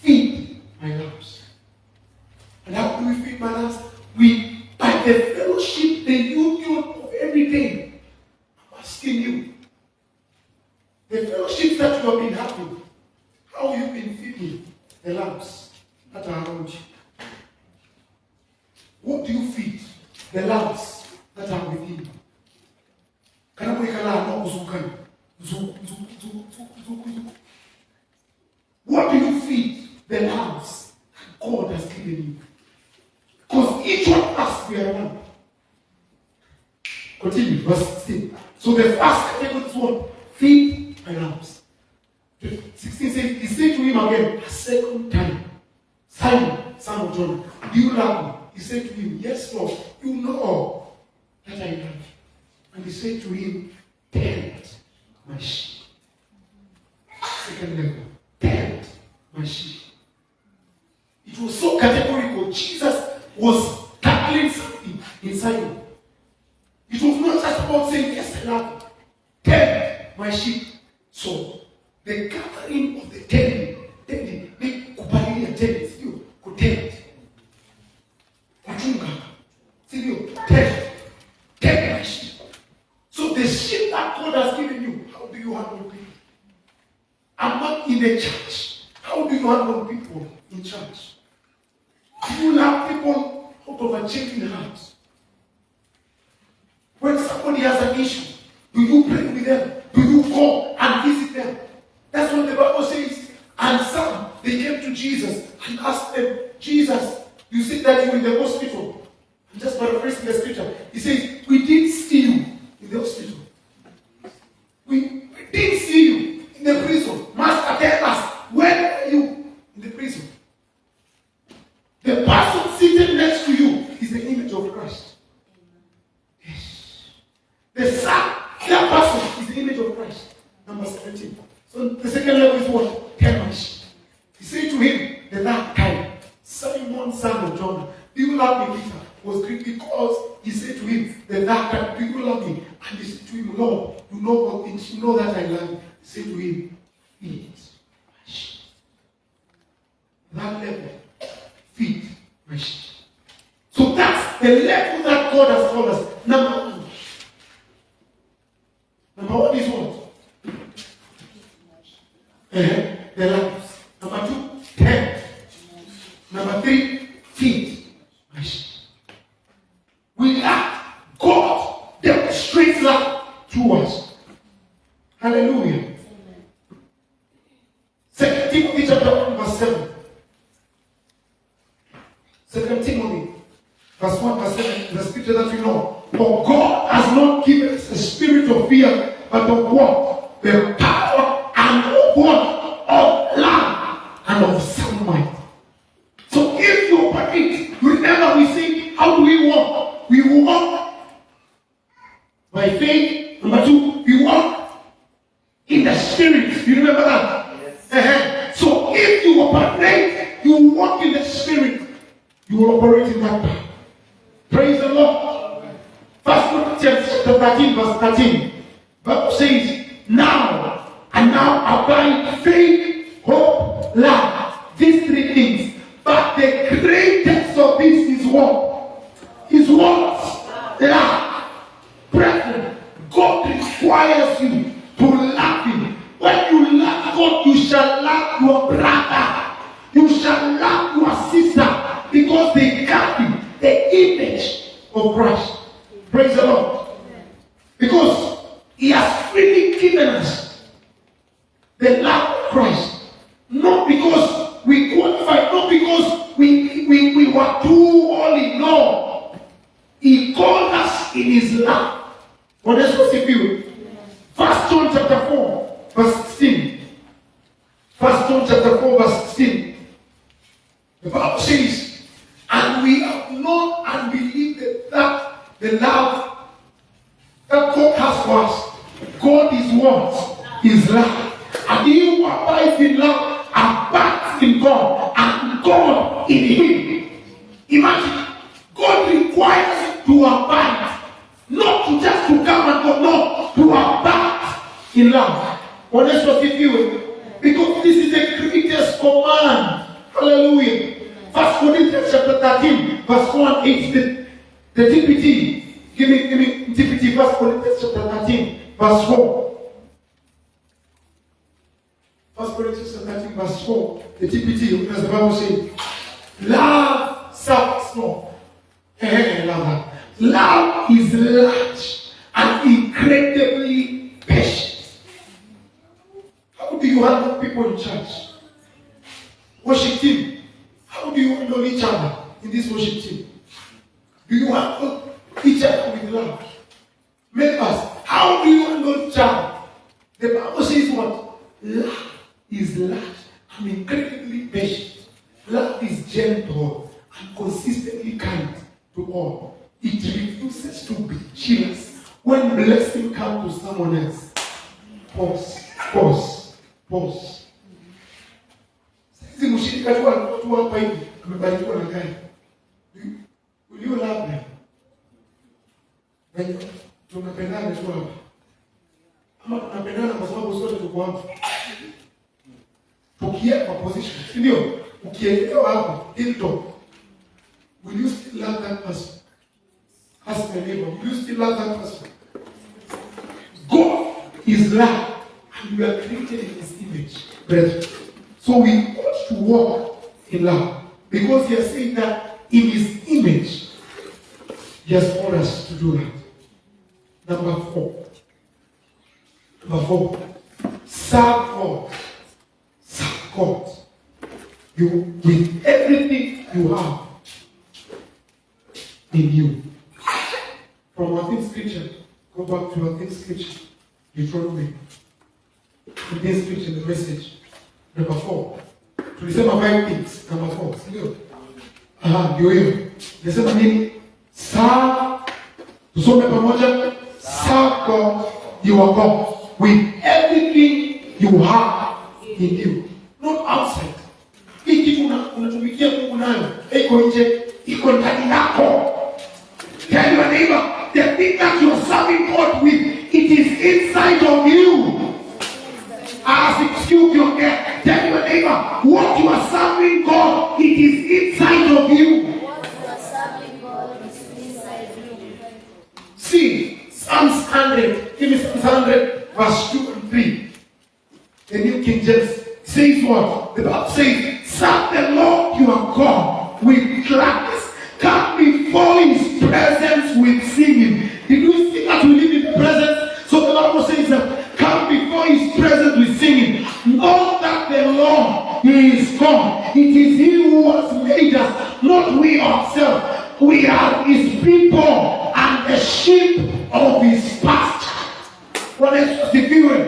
Feed my lambs. And how do we feed my lambs? By the fellowship, the union of every day. I'm asking you, the fellowship that you have been having, how you've been feeding the lambs that are around you. What do you feed the lambs that are within you? What do you feed the lambs that God has given you? Because each one of us, we are one. Continue, verse 16. So the first category is what? Feed my lambs. 16 says, he said to him again, a second time, Simon, son of John, do you love me? He said to him, yes, Lord, you know that I love you. And he said to him, tend my sheep. Second level, tend my sheep. It was so categorical. Jesus was tackling something inside him. It was not just about saying, yes, I love you. Tend my sheep. So, the gathering of the tending, they kupalilia tending, sio kutend. Kuchunga, sio tend my sheep. So the sheep that God has given you, how do you handle people? Among in the church, how do you handle people in church? Do you love people out of a changing heart? When somebody has an issue, do you pray with them? Do you go and visit them? That's what the Bible says. And some, they came to Jesus and asked them, Jesus, you said that you were in the hospital. I'm just paraphrasing the scripture. He says, we did see you in the hospital. We did see you in the prison. Master, tell us, where are you in the prison? The person seated next to you is the image of Christ. Yes. The son, that person is the image of Christ. Number 17. So the second level is what? Tension. He said to him, the that time, Simon, son of John, do you love me, Peter? Was Greek because he said to him, the that time, do you love me? And he said to him, Lord, you know all things, you know that I love you. He said to him, feed my sheep. That level, feed my sheep. So that's the level that God has called us. Number one. Number one is what? The lambs. Number two, tend. Number three, feed my sheep. We love God demonstrates love to us. Hallelujah. 2 Timothy chapter 1 verse 7. 2 Timothy verse 1 verse 7, the scripture that we know. For God has not given us a spirit of fear, but of what? The power and of what? Of love and of sound mind. So if you operate, remember we say, how do we walk? We walk by faith. Number two, we walk in the spirit. You remember that? Yes. So if you operate, you walk in the spirit, you will operate in that power. Praise the Lord. 1 Corinthians chapter 13 verse 13. Bible says, now abide faith, hope, love. These three things. But the greatest of these is what? Is what? Love. Brethren, God requires you to love Him shall love your brother. You shall love your sister because they carry the image of Christ. Praise the Lord. Because he has freely given us the love of Christ. Not because we qualified, not because we were too holy. No. He called us in his love. What else was he doing? 1 John chapter 4, verse 16. 1 John chapter 4, verse 16. The Bible says, and we have known and believed that the love that God has for us. God is what? Is love. And he who abides in love abides in God, and God in him. Imagine, God requires to abide, not to just to come and go, no, to abide in love. What else was he doing? Because this is the greatest command. Hallelujah. 1 Corinthians chapter 13, verse 4 and 8. The TPT. Give me TPT. 1 Corinthians chapter 13, verse 4. 1 Corinthians chapter 13, verse 4. The TPT, as the Bible says, love suffers not. Love is large and incredibly patient. How do you handle people in church? Worship team. How do you handle each other in this worship team? Do you handle each other with love? Members, how do you handle each other? The Bible says what? Love is large and incredibly patient. Love is gentle and consistently kind to all. It refuses to be jealous when blessing comes to someone else. Pause. Sisi mshirika tu hapa hivi amebarikiwa na gari. Will you love them? Wenye tunapendana tu hapa. Ama tunapendana kwa sababu sote tuko hapa. Tukienda kwa position, ndio? Ukielewa hapa, hilo. Will you still love that person? Ask my neighbor, will you still love that person? God is love, and we are created in his image. Brethren. So we ought to walk in love. Because he has said that in his image, he has called us to do that. Number 4. Serve God. Serve God. You, with everything you have in you. From our things scripture, go back to our things scripture. Deuteronomy. In this scripture, the message. Number 4. Tulisema 5 things. Number 4. Ndio. Ndio hiyo. Tulisema nini? Serve. Tusome pamoja. Serve God, your God, with everything you have in you. Not outside. Hii kitu unatumikia Mungu nayo. Iko nje, iko ndani yako. Tell your neighbor, the thing that you are serving God with, it is inside of you. Excuse your care. Tell your neighbor, what you are serving God, it is inside of you. What you are serving God is inside you. See, Psalms 100. Give me Psalms 100, verse 2 and 3. The New King James says what? The Bible says, serve the Lord your God with gladness. Come before his presence with singing. Did you see that we live in the presence? So the Bible says that come before his presence with singing. Know that the Lord is God. It is he who has made us, not we ourselves. We are his people and the sheep of his pasture. What else was he doing?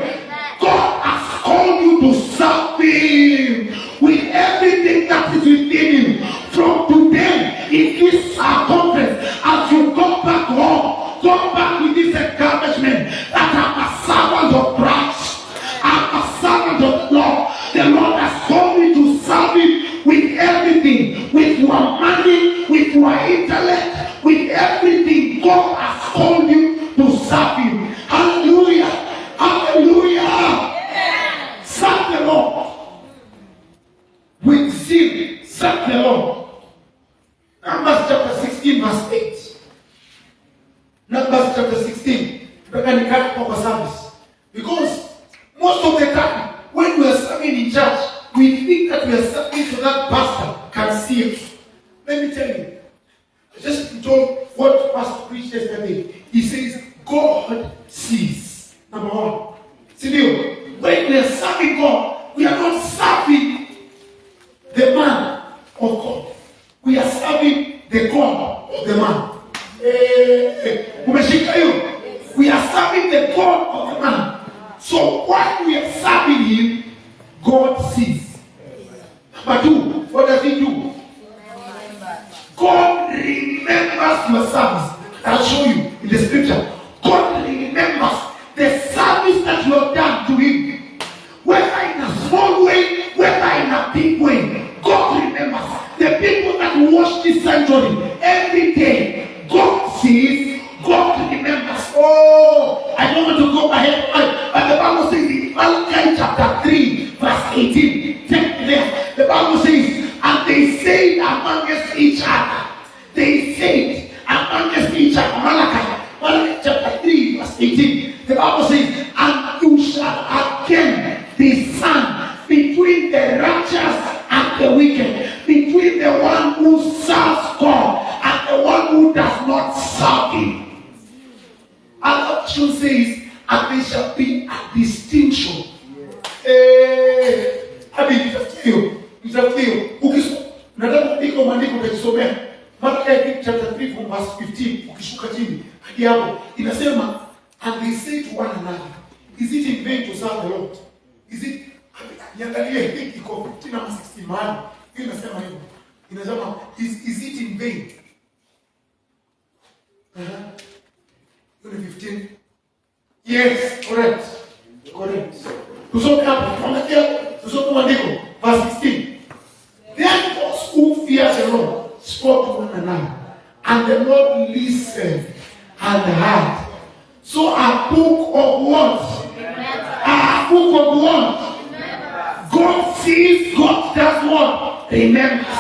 God has called you to serve him with everything that is within you. From today, in this conference, as you come back home, come back with this encouragement that I'm a servant of Christ. I'm a servant of the Lord. The Lord has called me to serve him with everything, with your money, with your intellect, with everything. God has called you to serve him. Hallelujah. Hallelujah. Amen. Serve the Lord. With zeal, serve the Lord. Numbers chapter 16, verse 8. Numbers chapter 16. Because most of the time, when we are serving in church, we think that we are serving so that pastor can see us. Let me tell you, I just told what Pastor preached yesterday. He says, God sees. Number one. See, when we are serving God, we are not serving the man of God. We are serving the God of the man. We are serving the God of the man. So while we are serving him, God sees. Number two, what does he do? God remembers your service. I'll show you in the scripture. God remembers the service that you have done to him. Whether in a small way, whether in a big way. God remembers. The people that wash this sanctuary every day, God sees, God remembers. Oh, I don't want to go ahead, but the Bible says in Malachi chapter 3, verse 18. Take me there. The Bible says, and they said amongst each other. They said amongst each other. Malachi chapter 3, verse 18. The Bible says, and you shall again discern between the righteous and the wicked, between the one who serves God and the one who does not serve him. And option says, and there shall be a distinction. Malachi chapter 3 from verse 15. Ukishuka chini hadi hapo inasema, and they say to one another, is it in vain to serve the Lord? Is it, niangalie hiki iko 15 ama 16 mahali. Hiyo inasema hivyo. Inasema, is it in vain? Hiyo ni 15. Yes, correct. Tusome hapo. Angalia, tusome maandiko verse 16. Then those who fear the Lord spoke to one another, and the Lord listened and heard. So a book of what? A book of what? God sees, God does what? Remembers.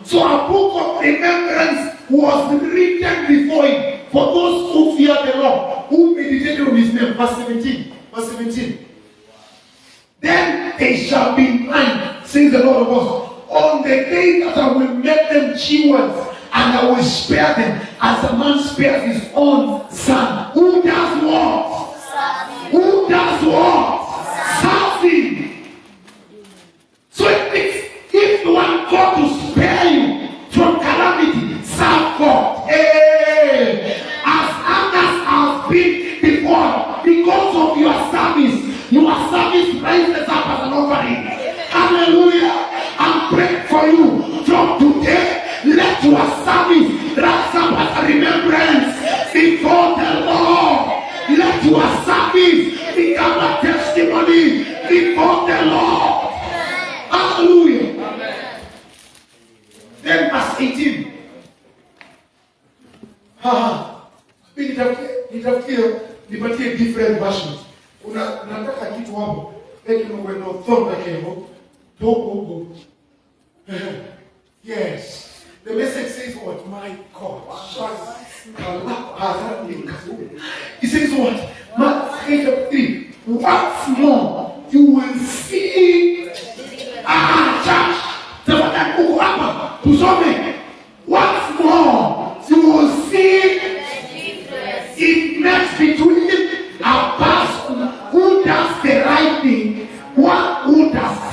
So a book of remembrance was written before him for those who fear the Lord, who meditated on his name. Verse 17. Verse 17. Then they shall be mine, says the Lord of hosts, on the day that I will make them children, and I will spare them as a man spares his own son. Who does what? Who does what? Serving. So it means if you want God to spare you from calamity, serve God. Hey. As others have been before, because of your service rises up as an offering. Hallelujah. I'm praying for you from today. Let your service rise up as a remembrance before the Lord. Let your service become a testimony before the Lord. Hallelujah. Amen. Then verse 18. Nipatie different versions. Unataka kitu hapo. When no thought came up. Yes. The message says what? My God. He says what? Matthew chapter 3. Once more you will see church. Once more you will see it makes between a person who does the right thing, one who does